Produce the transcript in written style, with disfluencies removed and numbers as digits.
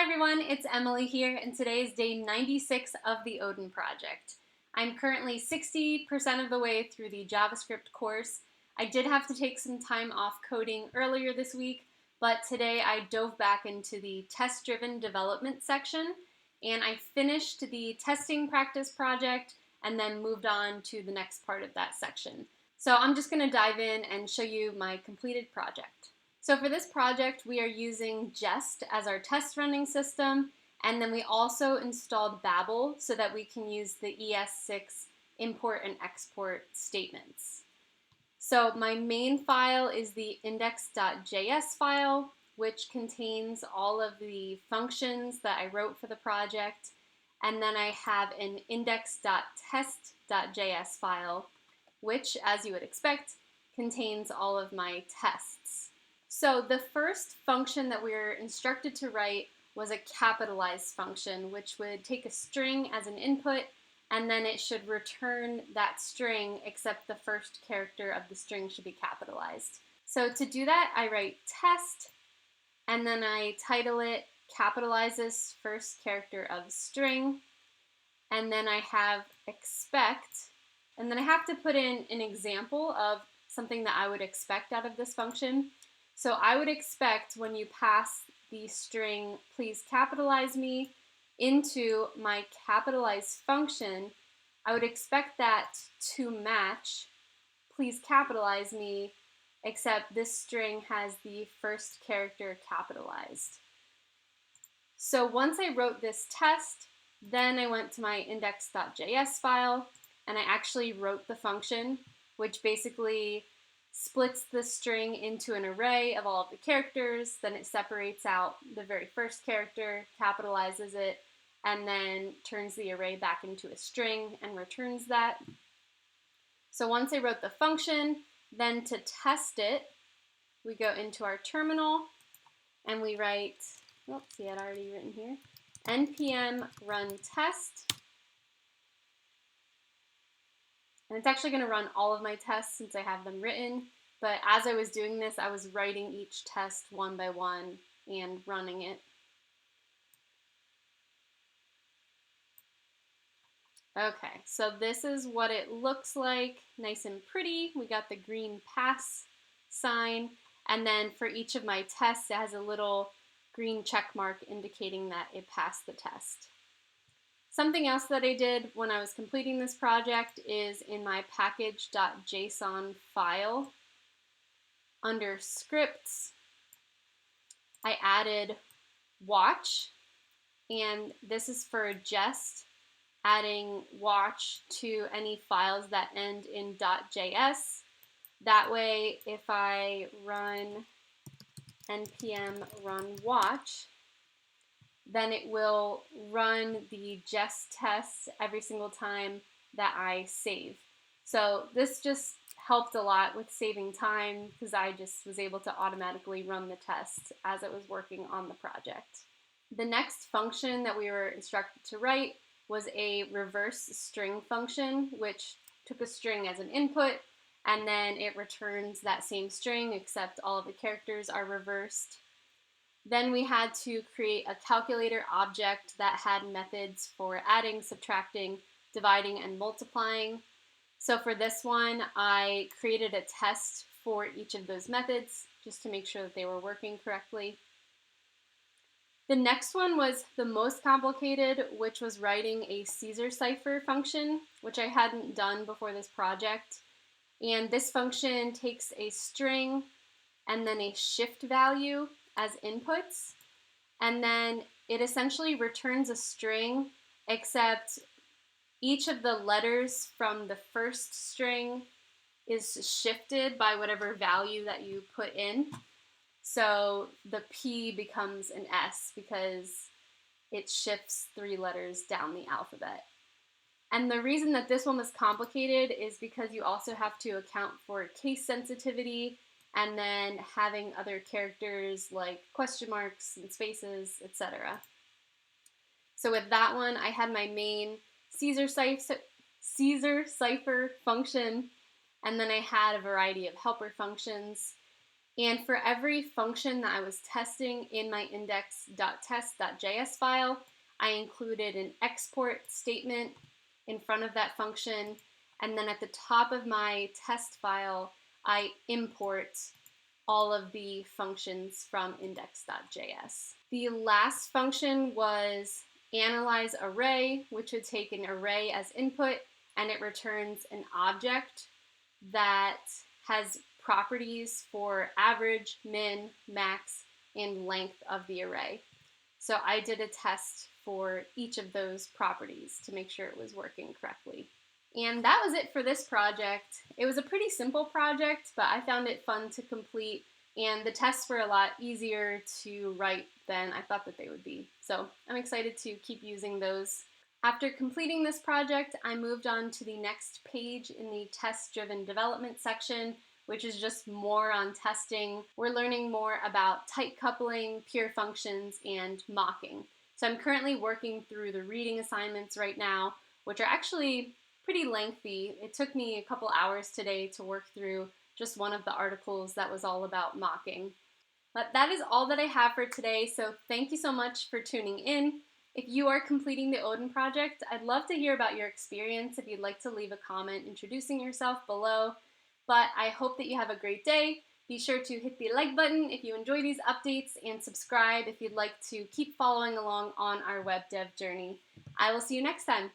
Hi everyone, it's Emily here, and today is day 96 of the Odin Project. I'm currently 60% of the way through the JavaScript course. I did have to take some time off coding earlier this week, but today I dove back into the test-driven development section, and I finished the testing practice project and then moved on to the next part of that section. So I'm just going to dive in and show you my completed project. So for this project, we are using Jest as our test running system, and then we also installed Babel so that we can use the ES6 import and export statements. So my main file is the index.js file, which contains all of the functions that I wrote for the project, and then I have an index.test.js file, which, as you would expect, contains all of my tests. So the first function that we were instructed to write was a capitalized function, which would take a string as an input, and then it should return that string, except the first character of the string should be capitalized. So to do that, I write test, and then I title it capitalizes first character of string, and then I have expect, and then I have to put in an example of something that I would expect out of this function. So I would expect when you pass the string please capitalize me into my capitalized function, I would expect that to match please capitalize me, except this string has the first character capitalized. So once I wrote this test, then I went to my index.js file and I actually wrote the function, which basically splits the string into an array of all of the characters, then it separates out the very first character, capitalizes it, and then turns the array back into a string and returns that. So once I wrote the function, then to test it, we go into our terminal and we write, oops, see, I'd already written here, npm run test. And it's actually going to run all of my tests since I have them written, but as I was doing this, I was writing each test one by one and running it. Okay, so this is what it looks like, nice and pretty. We got the green pass sign, and then for each of my tests, it has a little green check mark indicating that it passed the test. Something else that I did when I was completing this project is in my package.json file, under scripts, I added watch, and this is for Jest, adding watch to any files that end in .js. That way, if I run npm run watch, then it will run the Jest tests every single time that I save. So this just helped a lot with saving time because I just was able to automatically run the test as it was working on the project. The next function that we were instructed to write was a reverse string function, which took a string as an input, and then it returns that same string except all of the characters are reversed. Then we had to create a calculator object that had methods for adding, subtracting, dividing, and multiplying. So for this one, I created a test for each of those methods just to make sure that they were working correctly. The next one was the most complicated, which was writing a Caesar cipher function, which I hadn't done before this project. And this function takes a string and then a shift value as inputs, and then it essentially returns a string, except each of the letters from the first string is shifted by whatever value that you put in. So the P becomes an S because it shifts 3 letters down the alphabet. And the reason that this one was complicated is because you also have to account for case sensitivity and then having other characters like question marks and spaces, etc. So with that one, I had my main Caesar cipher function, and then I had a variety of helper functions. And for every function that I was testing in my index.test.js file, I included an export statement in front of that function, and then at the top of my test file, I import all of the functions from index.js. The last function was analyze array, which would take an array as input, and it returns an object that has properties for average, min, max, and length of the array. So I did a test for each of those properties to make sure it was working correctly. And that was it for this project. It was a pretty simple project, but I found it fun to complete, and the tests were a lot easier to write than I thought that they would be. So I'm excited to keep using those. After completing this project, I moved on to the next page in the test-driven development section, which is just more on testing. We're learning more about type coupling, pure functions, and mocking. So I'm currently working through the reading assignments right now, which are actually pretty lengthy. It took me a couple hours today to work through just one of the articles that was all about mocking. But that is all that I have for today, so thank you so much for tuning in. If you are completing the Odin project, I'd love to hear about your experience if you'd like to leave a comment introducing yourself below. But I hope that you have a great day. Be sure to hit the like button if you enjoy these updates and subscribe if you'd like to keep following along on our web dev journey. I will see you next time.